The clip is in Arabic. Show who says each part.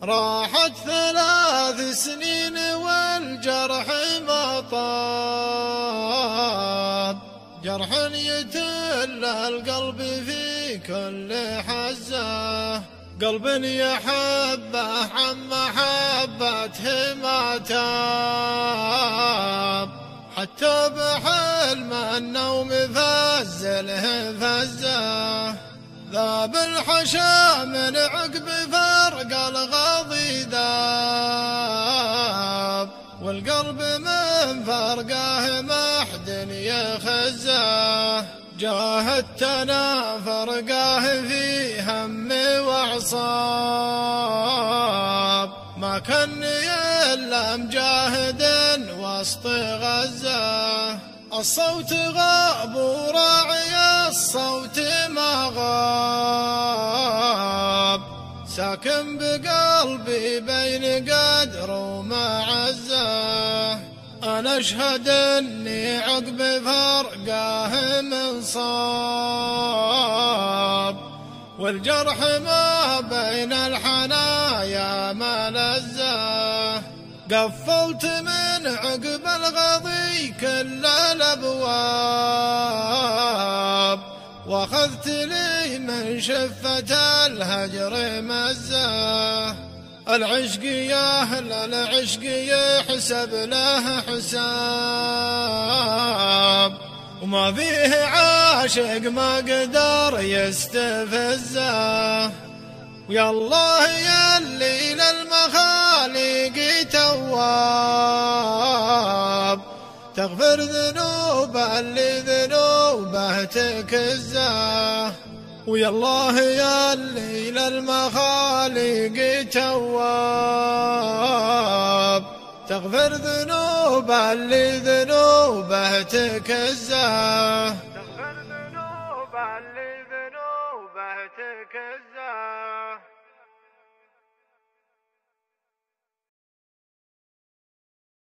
Speaker 1: راحت 3 سنين والجرح ما طاب، جرح يتل القلب في كل حزة، قلب يحبه عن محبته ما تاب، حتى بحلم النوم فزله فزه، ذاب الحشا من عقب فرق الغضي ذاب، والقلب من فرقه محد يخزه، جاهدتنا فرقه في هم وعصاب، ما كان إلا مجاهد وسط غزة، الصوت غاب وراعي الصوت ما غاب، ساكن بقلبي بين قدر ومعزة، أنا أشهد أني عقب فرقاه منصاب، والجرح ما بين الحنايا ملزة، قفلت من عقب الغضي كل الأبواب، واخذت لي من شفة الهجر مزة، العشق يا أهل العشق يحسب له حساب، وما فيه عاشق ما قدر يستفزه، ويا الله يلي للمخالق تواب، تغفر ذنوب اللي ذنوبه تكزه، ويا الله يلي للمخالق تواب، تغفر ذنوب اللي ذنوبه تكزه، تغفر ذنوب اللي ذنوبه تكزه.